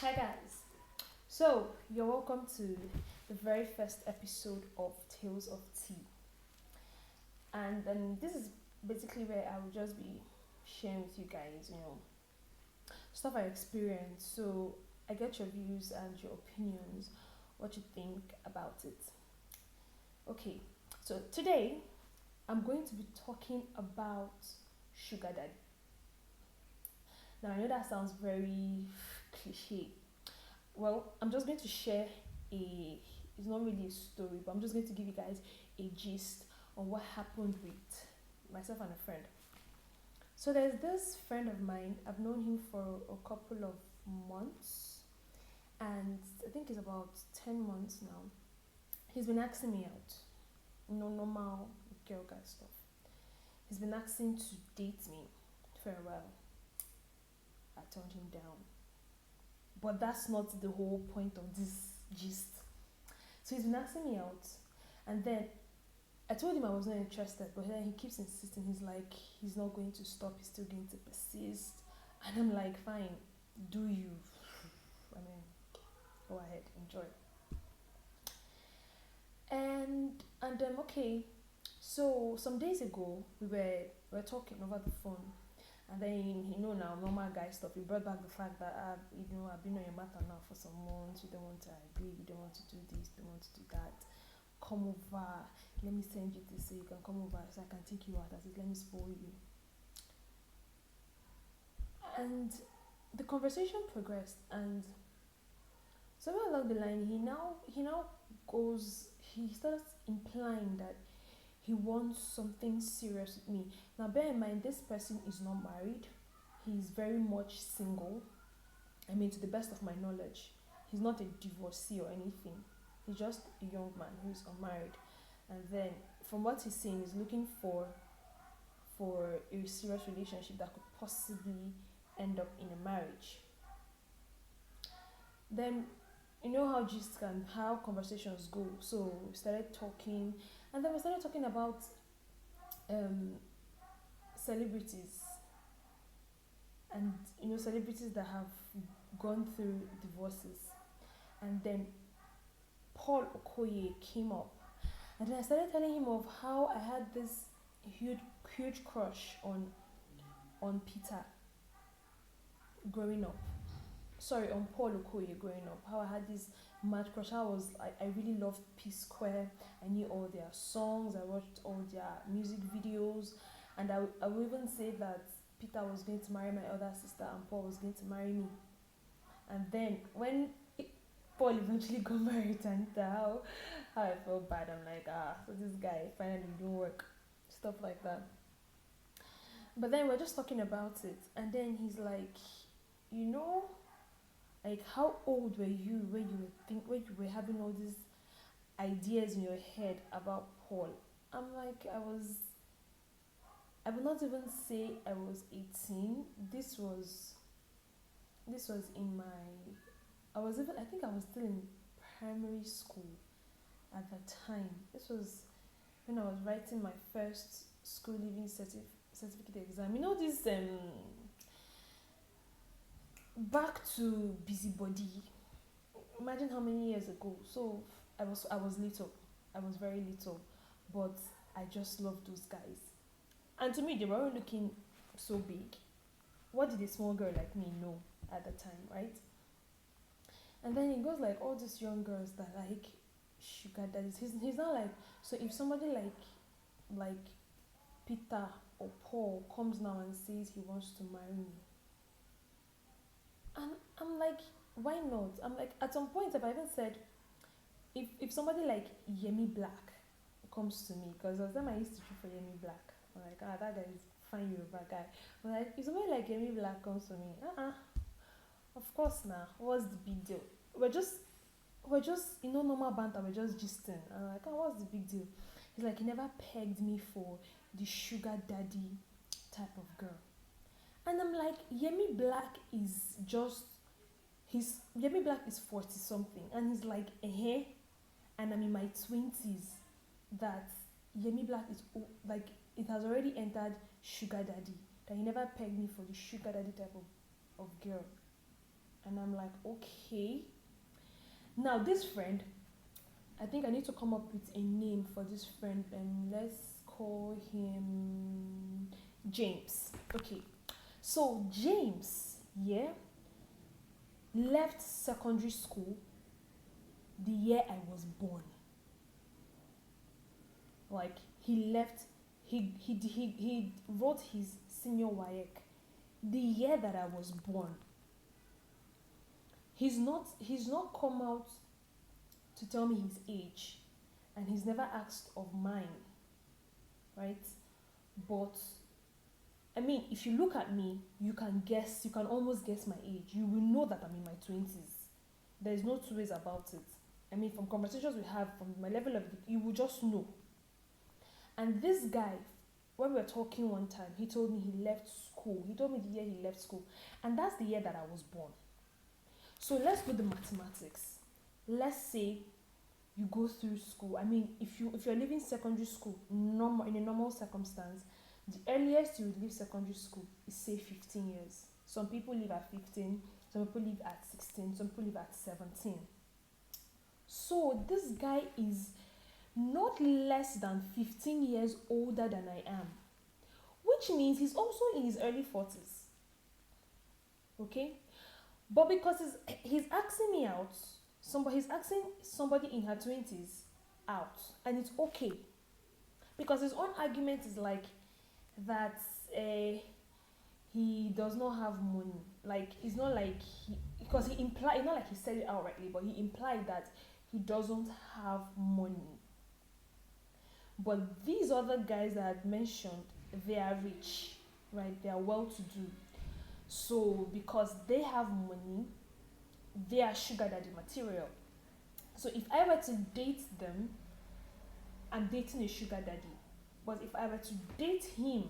Hi guys. So you're welcome to the very first episode of Tales of Tea, and this is basically where I will just be sharing with you guys, stuff I experienced. So I get your views and your opinions, what you think about it. Okay. So today I'm going to be talking about sugar daddy. Now I know that sounds very cliche. Well, I'm just going to share a it's not really a story, but I'm just going to give you guys a gist on what happened with myself and a friend. So there's this friend of mine. I've known him for a couple of months, and I think it's about 10 months now. He's been asking me out, normal girl guy stuff. He's been asking to date me for a while. I turned him down, but that's not the whole point of this gist. So he's been asking me out, and then I told him I was not interested, but then he keeps insisting. He's like, he's not going to stop. He's still going to persist, and I'm like, fine, do you? I mean, go ahead, enjoy. And okay. So some days ago, we were talking over the phone, and then now normal guy stuff. He brought back the fact that I've been on your matter now for some months. You don't want to agree. You don't want to do this. You don't want to do that. Come over, let me send you this so you can come over so I can take you out. I said, let me spoil you. And the conversation progressed, and somewhere along the line he now goes he starts implying that he wants something serious with me. Now bear in mind, this person is not married. He's very much single. I mean, to the best of my knowledge, he's not a divorcee or anything. He's just a young man who's unmarried. And then, from what he's saying, he's looking for a serious relationship that could possibly end up in a marriage. Then, how conversations go. So we started talking, and then we started talking about um, celebrities, and celebrities that have gone through divorces. And then Paul Okoye came up, and then I started telling him of how I had this huge huge crush on Peter growing up. Sorry, on Paul Okoye growing up. How I had this mad crush. I really loved P Square. I knew all their songs. I watched all their music videos, and I would even say that Peter was going to marry my other sister and Paul was going to marry me. And then when Paul eventually got married, and how I felt bad. I'm like, so this guy finally didn't work, stuff like that. But then we're just talking about it, and then he's like, you know, like how old were you when you were having all these ideas in your head about Paul? I'm like, I would not even say I was 18. This was in my I think I was still in primary school at that time. This was when I was writing my first school leaving certificate exam. This back to busybody. Imagine how many years ago. So I was little. I was very little, but I just loved those guys. And to me, they weren't looking so big. What did a small girl like me know at the time, right? And then he goes like all these young girls that like sugar daddies. He's not like, so if somebody like Peter or Paul comes now and says he wants to marry me, and I'm like, why not? I'm like, at some point I've even said, if somebody like Yemi Black comes to me, because at the time I used to shoot for Yemi Black. I'm like, that guy is fine Yoruba guy. But like, if somebody like Yemi Black comes to me, of course now, what's the big deal? We're just normal banter. We're just gisting. I'm like, what's the big deal? He's like, he never pegged me for the sugar daddy type of girl. And I'm like, Yemi Black is 40 something, and he's like, and I'm in my 20s. That Yemi Black is like, it has already entered sugar daddy. That he never pegged me for the sugar daddy type of girl. And I'm like, okay. Now this friend, I think I need to come up with a name for this friend, and let's call him James. Okay. So James, yeah, left secondary school the year I was born. Like he left, he wrote his senior WAEC the year that I was born. He's not come out to tell me his age, and he's never asked of mine, right? But I mean, if you look at me, you can almost guess my age. You will know that I'm in my 20s. There is no two ways about it. I mean, from conversations we have, from my level of, you will just know. And this guy, when we were talking one time, he told me he left school. He told me the year he left school. And that's the year that I was born. So let's do the mathematics. Let's say you go through school. I mean, if you're leaving secondary school normal in a normal circumstance, the earliest you would leave secondary school is say 15 years. Some people leave at 15, some people leave at 16, some people leave at 17. So this guy is not less than 15 years older than I am, which means he's also in his early 40s. Okay? But because he's asking me out, he's asking somebody in her 20s out, and it's okay. Because his own argument is like that he does not have money. Like, it's not like because he implied, it's not like he said it outrightly, but he implied that he doesn't have money. But these other guys that I had mentioned, they are rich, right? They are well to do. So because they have money, they are sugar daddy material. So if I were to date them, I'm dating a sugar daddy. But if I were to date him,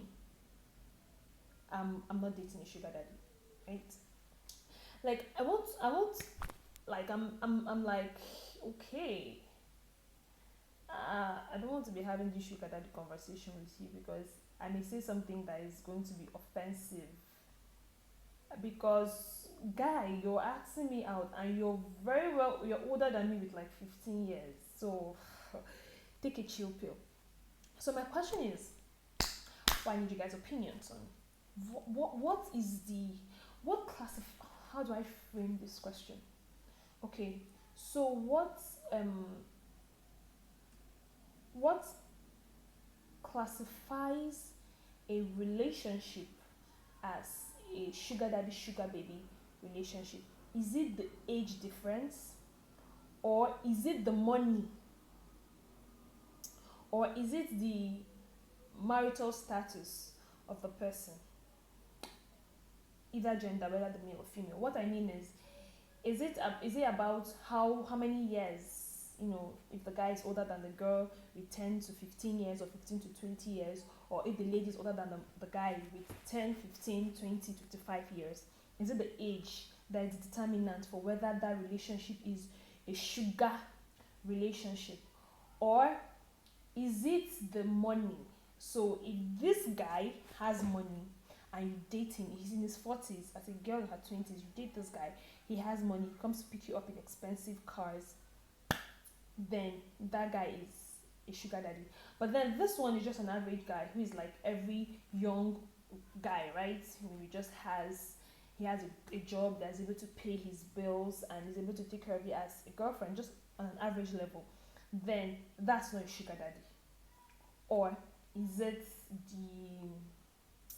I'm not dating a sugar daddy, right? Like I want, like I'm like, okay. I don't want to be having this sugar daddy conversation with you because I may say something that is going to be offensive. Because guy, you're asking me out, and you're older than me with like 15 years. So take a chill pill. So my question is, why need you guys' opinions on what is the what classif how do I frame this question? Okay, so what classifies a relationship as a sugar daddy sugar baby relationship? Is it the age difference, or is it the money, or is it the marital status of the person? Either gender, whether the male or female. What I mean is it about how many years, if the guy is older than the girl with 10 to 15 years, or 15 to 20 years, or if the lady is older than the guy with 10, 15, 20, 25 years? Is it the age that is determinant for whether that relationship is a sugar relationship, or is it the money? So if this guy has money and you date him, he's in his 40s, as a girl in her 20s, you date this guy, he has money, he comes to pick you up in expensive cars, then that guy is a sugar daddy. But then this one is just an average guy who is like every young guy, right? Who he has a job that's able to pay his bills and is able to take care of you as a girlfriend, just on an average level. Then that's not a sugar daddy. Or is it the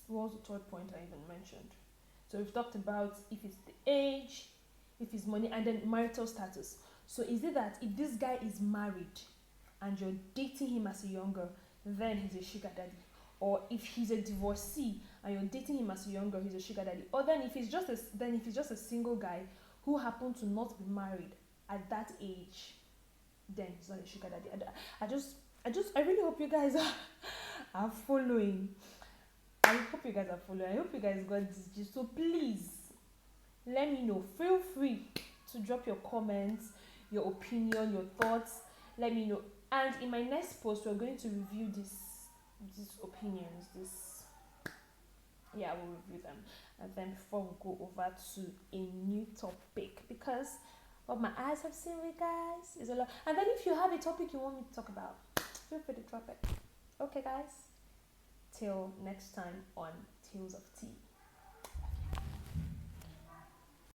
what was the third point I even mentioned? So we've talked about if it's the age, if it's money, and then marital status. So is it that if this guy is married and you're dating him as a young girl, then he's a sugar daddy? Or if he's a divorcee and you're dating him as a young girl, he's a sugar daddy? Or then if he's just a single guy who happened to not be married at that age, then he's not a sugar daddy. I really hope you guys are following. I hope you guys are following. I hope you guys got this gist. So please let me know. Feel free to drop your comments, your opinion, your thoughts. Let me know. And in my next post, we're going to review these opinions. I will review them. and then before we go over to a new topic, because what my eyes have seen with guys is a lot. And then if you have a topic you want me to talk about, feel free to drop it. Okay, guys, till next time on Tales of Tea.